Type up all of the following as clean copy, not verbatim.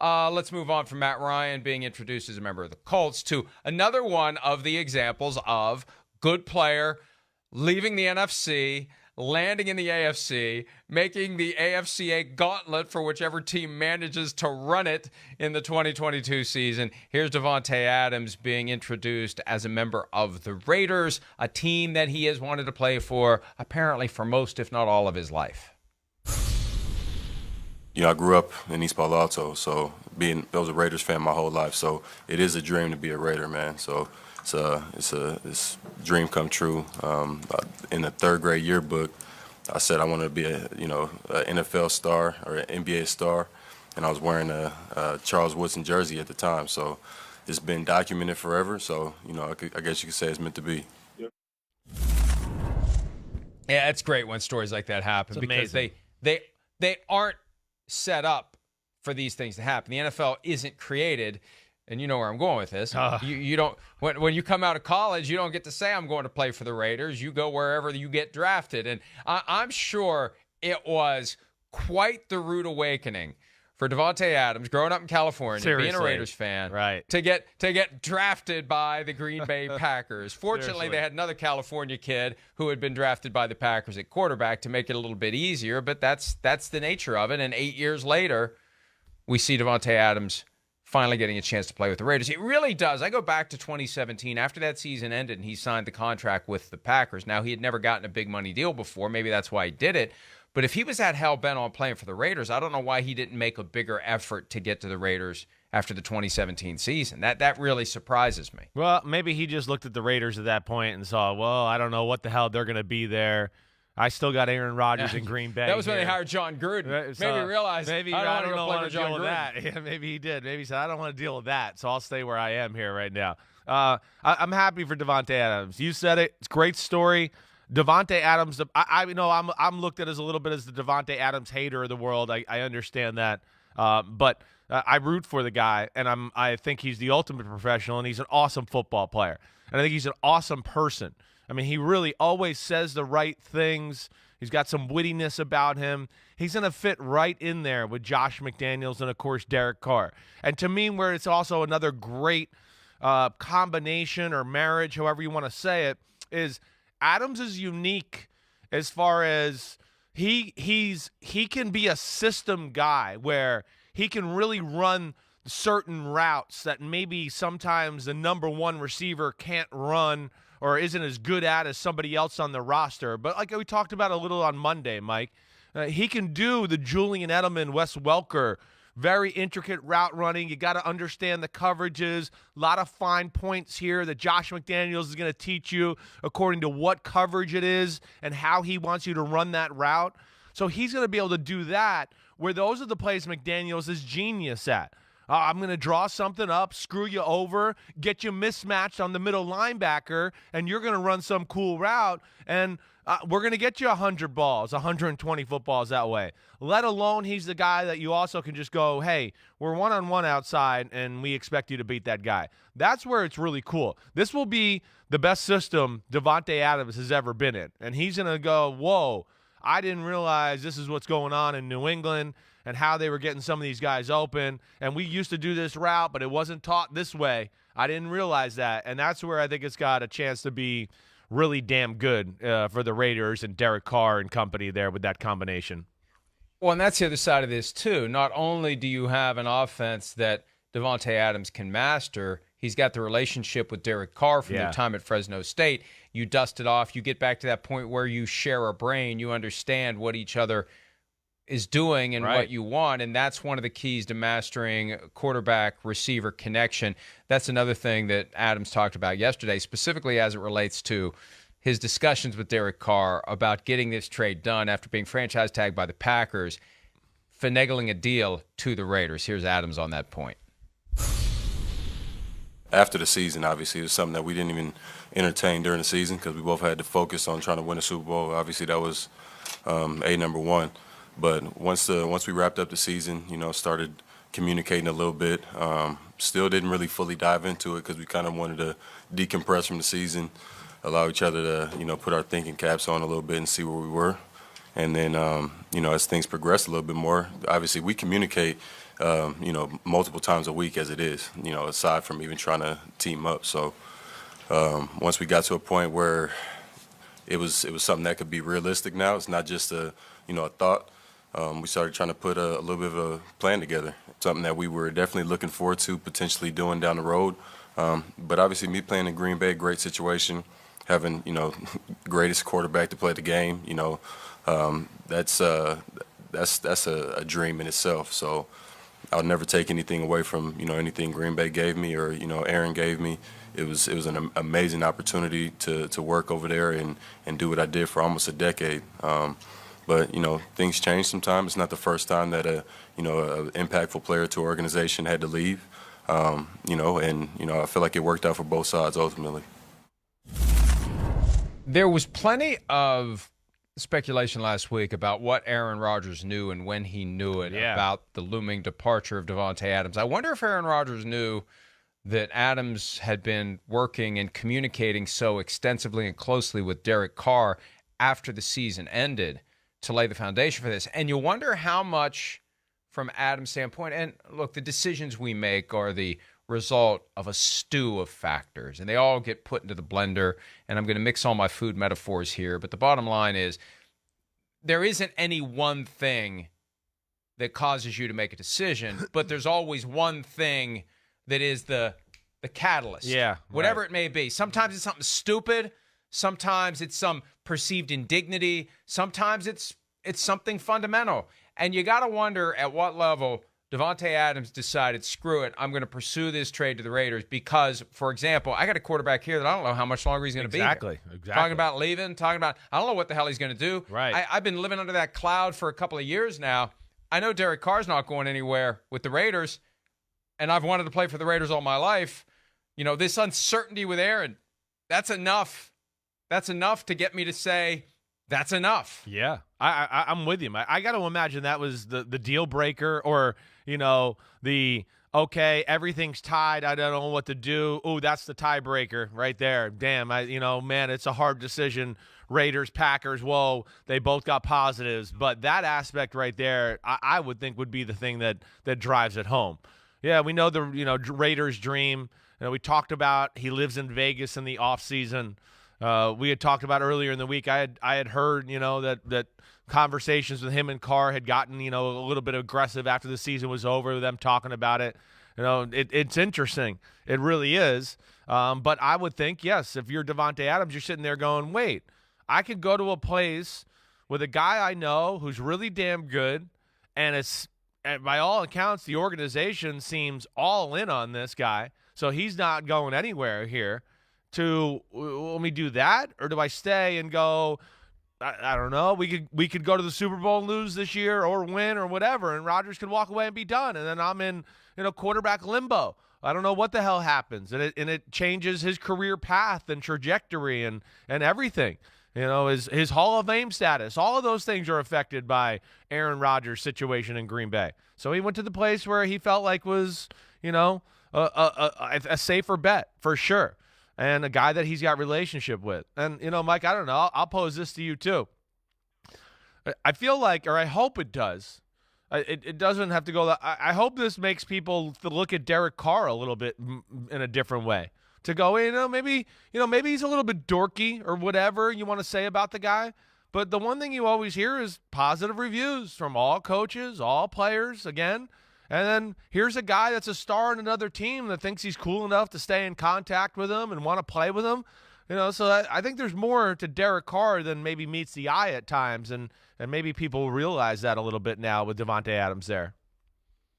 Let's move on from Matt Ryan being introduced as a member of the Colts to another one of the examples of good player leaving the NFC, landing in the AFC, making the AFC a gauntlet for whichever team manages to run it in the 2022 season. Here's Davante Adams being introduced as a member of the Raiders, a team that he has wanted to play for apparently for most, if not all, of his life. I grew up in East Palo Alto, so I was a Raiders fan my whole life. So it is a dream to be a Raider, man. So it's a dream come true. In the third grade yearbook, I said I wanted to be a NFL star or an NBA star, and I was wearing a Charles Woodson jersey at the time. So it's been documented forever. So I guess you could say it's meant to be. Yep. Yeah, it's great when stories like that happen because they aren't set up for these things to happen. The NFL isn't created, and you know where I'm going with this. You don't when you come out of college, you don't get to say I'm going to play for the Raiders. You go wherever you get drafted, and I'm sure it was quite the rude awakening for Davante Adams, growing up in California, being a Raiders fan, right, to get drafted by the Green Bay Packers. Fortunately, they had another California kid who had been drafted by the Packers at quarterback to make it a little bit easier, but that's the nature of it. And 8 years later, we see Davante Adams finally getting a chance to play with the Raiders. It really does. I go back to 2017. After that season ended and he signed the contract with the Packers. Now, he had never gotten a big money deal before. Maybe that's why he did it. But if he was that hell-bent on playing for the Raiders, I don't know why he didn't make a bigger effort to get to the Raiders after the 2017 season. That really surprises me. Well, maybe he just looked at the Raiders at that point and saw, well, I don't know what the hell they're going to be there. I still got Aaron Rodgers in Green Bay. That was when they hired John Gruden. So maybe he realized, I don't want to deal with that. Yeah, maybe he did. Maybe he said, I don't want to deal with that, so I'll stay where I am here right now. I'm happy for Davante Adams. You said it. It's a great story. Davante Adams, I'm looked at as a little bit as the Davante Adams hater of the world. I understand that, but I root for the guy, and I think he's the ultimate professional, and he's an awesome football player, and I think he's an awesome person. I mean, he really always says the right things. He's got some wittiness about him. He's going to fit right in there with Josh McDaniels and, of course, Derek Carr. And to me, where it's also another great combination or marriage, however you want to say it, is Adams is unique as far as he can be a system guy where he can really run certain routes that maybe sometimes the number one receiver can't run or isn't as good at as somebody else on the roster. But like we talked about a little on Monday, Mike, he can do the Julian Edelman, Wes Welker, very intricate route running. You got to understand the coverages. A lot of fine points here that Josh McDaniels is going to teach you according to what coverage it is and how he wants you to run that route. So he's going to be able to do that, where those are the plays McDaniels is genius at. I'm going to draw something up, screw you over, get you mismatched on the middle linebacker, and you're going to run some cool route, and we're going to get you 100 balls, 120 footballs that way. Let alone he's the guy that you also can just go, hey, we're one-on-one outside, and we expect you to beat that guy. That's where it's really cool. This will be the best system Davante Adams has ever been in, and he's going to go, whoa, I didn't realize this is what's going on in New England and how they were getting some of these guys open. And we used to do this route, but it wasn't taught this way. I didn't realize that. And that's where I think it's got a chance to be really damn good for the Raiders and Derek Carr and company there with that combination. Well, and that's the other side of this, too. Not only do you have an offense that Davante Adams can master, he's got the relationship with Derek Carr from their time at Fresno State. You dust it off. You get back to that point where you share a brain. You understand what each other is doing and what you want, and that's one of the keys to mastering quarterback-receiver connection. That's another thing that Adams talked about yesterday, specifically as it relates to his discussions with Derek Carr about getting this trade done after being franchise tagged by the Packers, finagling a deal to the Raiders. Here's Adams on that point. After the season, obviously, it was something that we didn't even entertain during the season because we both had to focus on trying to win a Super Bowl. Obviously, that was number one. But once we wrapped up the season, started communicating a little bit. Still didn't really fully dive into it because we kind of wanted to decompress from the season, allow each other to, put our thinking caps on a little bit and see where we were. And then, as things progressed a little bit more, obviously we communicate multiple times a week as it is, aside from even trying to team up. So once we got to a point where it was something that could be realistic now, it's not just a thought. We started trying to put a little bit of a plan together, something that we were definitely looking forward to potentially doing down the road. But obviously me playing in Green Bay, great situation, having, greatest quarterback to play the game, that's a dream in itself. So I'll never take anything away from, anything Green Bay gave me or, Aaron gave me. It was an amazing opportunity to work over there and do what I did for almost a decade. But, things change sometimes. It's not the first time that a impactful player to an organization had to leave. I feel like it worked out for both sides ultimately. There was plenty of speculation last week about what Aaron Rodgers knew and when he knew it about the looming departure of Davante Adams. I wonder if Aaron Rodgers knew that Adams had been working and communicating so extensively and closely with Derek Carr after the season ended to lay the foundation for this. And you wonder how much from Adams' standpoint, and look, the decisions we make are the result of a stew of factors, and they all get put into the blender, and I'm going to mix all my food metaphors here, but the bottom line is there isn't any one thing that causes you to make a decision, but there's always one thing that is the catalyst. Yeah. Whatever it may be. Sometimes it's something stupid. Sometimes it's some perceived indignity. Sometimes it's something fundamental. And you got to wonder at what level Davante Adams decided, screw it, I'm going to pursue this trade to the Raiders because, for example, I got a quarterback here that I don't know how much longer he's going to be here. Exactly. Talking about leaving, I don't know what the hell he's going to do. Right. I've been living under that cloud for a couple of years now. I know Derek Carr's not going anywhere with the Raiders, and I've wanted to play for the Raiders all my life. This uncertainty with Aaron, that's enough. That's enough to get me to say, that's enough. Yeah, I'm with you. I got to imagine that was the deal breaker or, okay, everything's tied. I don't know what to do. Ooh, that's the tiebreaker right there. Damn, man, it's a hard decision. Raiders, Packers, whoa, they both got positives. But that aspect right there, I would think would be the thing that drives it home. Yeah, we know the Raiders' dream. We talked about he lives in Vegas in the offseason. We had talked about earlier in the week. I had heard, that conversations with him and Carr had gotten, a little bit aggressive after the season was over. Them talking about it. It's interesting. It really is. But I would think, yes, if you're Davante Adams, you're sitting there going, wait, I could go to a place with a guy I know who's really damn good, and by all accounts, the organization seems all in on this guy, so he's not going anywhere here. Let me do that, or do I stay and go? I don't know. We could go to the Super Bowl and lose this year, or win, or whatever, and Rodgers could walk away and be done, and then I'm in quarterback limbo. I don't know what the hell happens, and it changes his career path and trajectory and everything. His Hall of Fame status. All of those things are affected by Aaron Rodgers' situation in Green Bay. So he went to the place where he felt like was a safer bet for sure. And a guy that he's got relationship with. And, Mike, I don't know. I'll pose this to you, too. I feel like, or I hope it does. It doesn't have to go. I hope this makes people look at Derek Carr a little bit in a different way. To go, maybe he's a little bit dorky or whatever you want to say about the guy. But the one thing you always hear is positive reviews from all coaches, all players, again. And then here's a guy that's a star on another team that thinks he's cool enough to stay in contact with him and want to play with him. So I think there's more to Derek Carr than maybe meets the eye at times, and maybe people realize that a little bit now with Davante Adams there.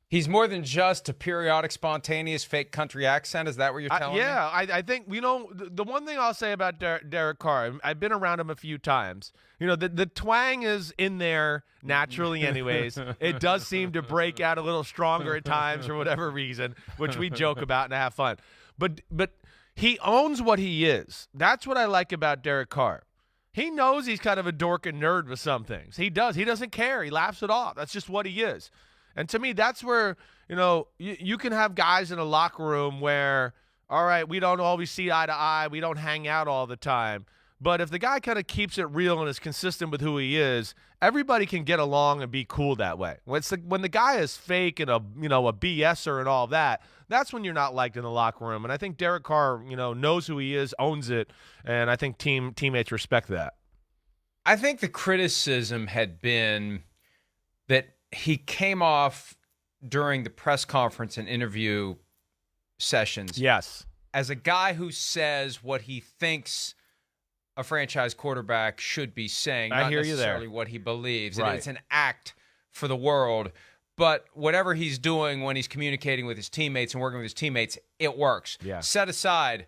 He's more than just a periodic, spontaneous, fake country accent. Is that what you're telling me? Yeah, I think, the one thing I'll say about Derek Carr, I've been around him a few times. The twang is in there naturally anyways. It does seem to break out a little stronger at times for whatever reason, which we joke about and have fun. But he owns what he is. That's what I like about Derek Carr. He knows he's kind of a dork and nerd with some things. He does. He doesn't care. He laughs it off. That's just what he is. And to me, that's where, you can have guys in a locker room where, all right, we don't always see eye to eye. We don't hang out all the time. But if the guy kind of keeps it real and is consistent with who he is everybody can get along and be cool that way. When the guy is fake and a BSer and all that, that's when you're not liked in the locker room. And I think Derek Carr, knows who he is, owns it, and I think teammates respect that. I think the criticism had been that he came off during the press conference and interview sessions. Yes. As a guy who says what he thinks a franchise quarterback should be saying, not necessarily what he believes. Right. And it's an act for the world. But whatever he's doing when he's communicating with his teammates and working with his teammates, it works. Yeah. Set aside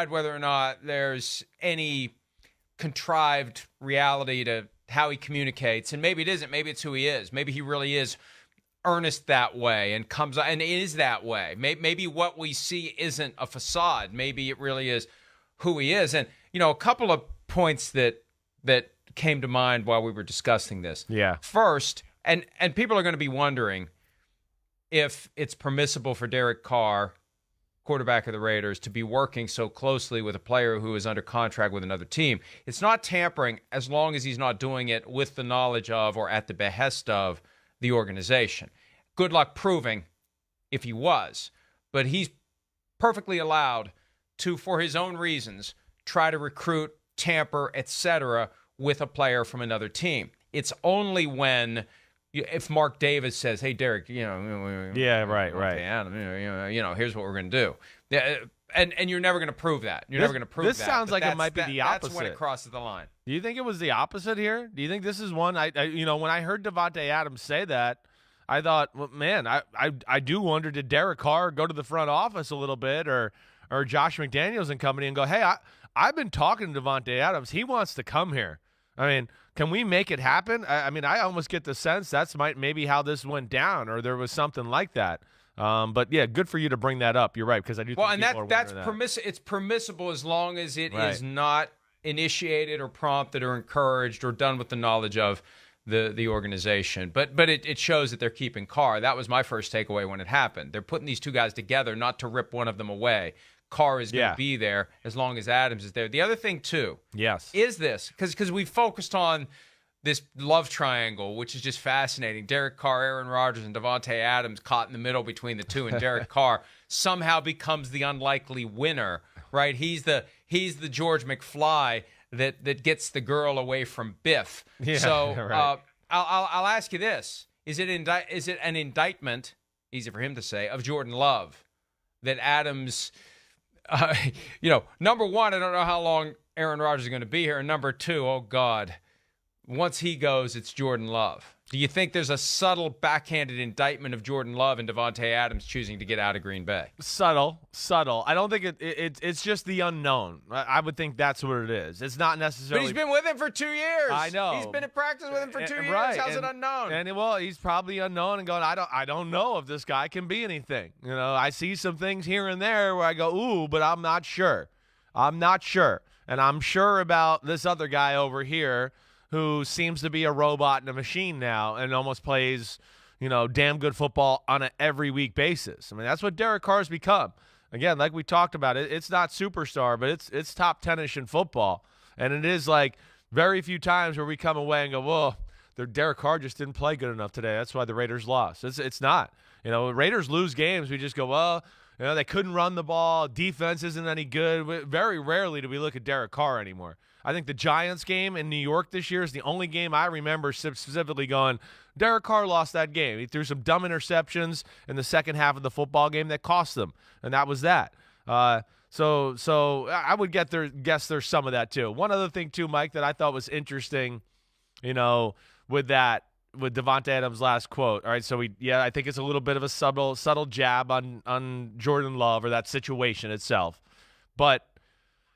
whether or not there's any contrived reality to how he communicates. And maybe it isn't. Maybe it's who he is. Maybe he really is earnest that way and comes and is that way. Maybe what we see isn't a facade. Maybe it really is who he is. And, a couple of points that came to mind while we were discussing this. Yeah. First, and people are going to be wondering if it's permissible for Derek Carr, quarterback of the Raiders, to be working so closely with a player who is under contract with another team. It's not tampering as long as he's not doing it with the knowledge of or at the behest of the organization. Good luck proving if he was. But he's perfectly allowed to, for his own reasons, try to recruit, tamper, etc., with a player from another team. It's only when, if Mark Davis says, "Hey, Derek, right, here's what we're going to do," and you're never going to prove that. You're never going to prove that. This sounds like it might be the opposite. That's when it crosses the line. Do you think it was the opposite here? Do you think this is one? When I heard Davante Adams say that, I thought, well, man, I do wonder, did Derek Carr go to the front office a little bit, or Josh McDaniels and company and go, "Hey, I've been talking to Davante Adams. He wants to come here. I mean, can we make it happen?" I almost get the sense that's maybe how this went down, or there was something like that. But yeah, good for you to bring that up. You're right, because I do. Well, think and that's permissible. It's permissible as long as it is not initiated or prompted or encouraged or done with the knowledge of the organization. But it shows that they're keeping Carr. That was my first takeaway when it happened. They're putting these two guys together not to rip one of them away. Carr is going to be there as long as Adams is there. The other thing, too, is this, because we focused on this love triangle, which is just fascinating. Derek Carr, Aaron Rodgers, and Davante Adams caught in the middle between the two, and Derek Carr somehow becomes the unlikely winner, right? He's the George McFly that gets the girl away from Biff. Yeah, so right. I'll ask you this. Is it an indictment, easy for him to say, of Jordan Love that Adams... number one, I don't know how long Aaron Rodgers is going to be here. And number two, oh, God, once he goes, it's Jordan Love. Do you think there's a subtle backhanded indictment of Jordan Love and Davante Adams choosing to get out of Green Bay? Subtle. I don't think it's just the unknown. I would think that's what it is. It's not necessarily. But he's been with him for 2 years. I know. He's been in practice with him for 2 years. Right. How's it unknown? And well, he's probably unknown and going, I don't know if this guy can be anything. I see some things here and there where I go, ooh, but I'm not sure. And I'm sure about this other guy over here who seems to be a robot and a machine now and almost plays, damn good football on an every week basis. I mean, that's what Derek Carr's become. Again, like we talked about, it's not superstar, but it's top 10-ish in football. And it is like very few times where we come away and go, well, Derek Carr just didn't play good enough today. That's why the Raiders lost. It's not. Raiders lose games. We just go, well, they couldn't run the ball. Defense isn't any good. Very rarely do we look at Derek Carr anymore. I think the Giants game in New York this year is the only game I remember specifically going, Derek Carr lost that game. He threw some dumb interceptions in the second half of the football game that cost them, and that was that. So I would guess there's some of that too. One other thing too, Mike, that I thought was interesting, with Davante Adams' last quote. All right, so I think it's a little bit of a subtle jab on Jordan Love or that situation itself, but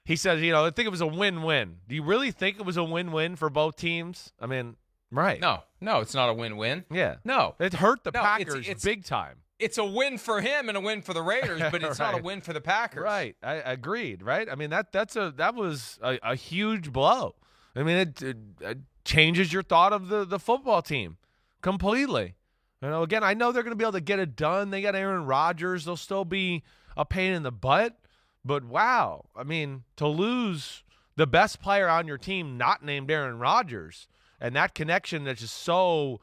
he says, I think it was a win-win. Do you really think it was a win-win for both teams? I mean, right? No, it's not a win-win. Yeah, no, it hurt the Packers big time. It's a win for him and a win for the Raiders, but it's right. not a win for the Packers. Right, I agreed. Right, I mean that was a huge blow. I mean it changes your thought of the football team completely. Again, I know they're going to be able to get it done. They got Aaron Rodgers. They'll still be a pain in the butt. But wow, I mean, to lose the best player on your team not named Aaron Rodgers And that connection that's just so,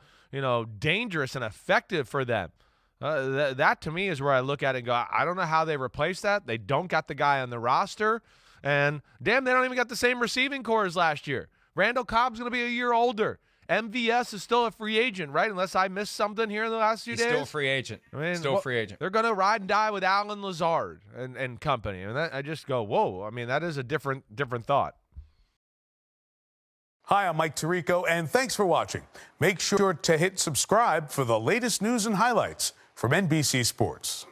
dangerous and effective for them. That to me is where I look at it and go, I don't know how they replace that. They don't got the guy on the roster. And, damn, they don't even got the same receiving core as last year. Randall Cobb's going to be a year older. MVS is still a free agent, right? Unless I missed something here in the last few days. Still a free agent. Still a free agent. They're going to ride and die with Alan Lazard and company. And I just go, whoa. I mean, that is a different thought. Hi, I'm Mike Tirico, and thanks for watching. Make sure to hit subscribe for the latest news and highlights from NBC Sports.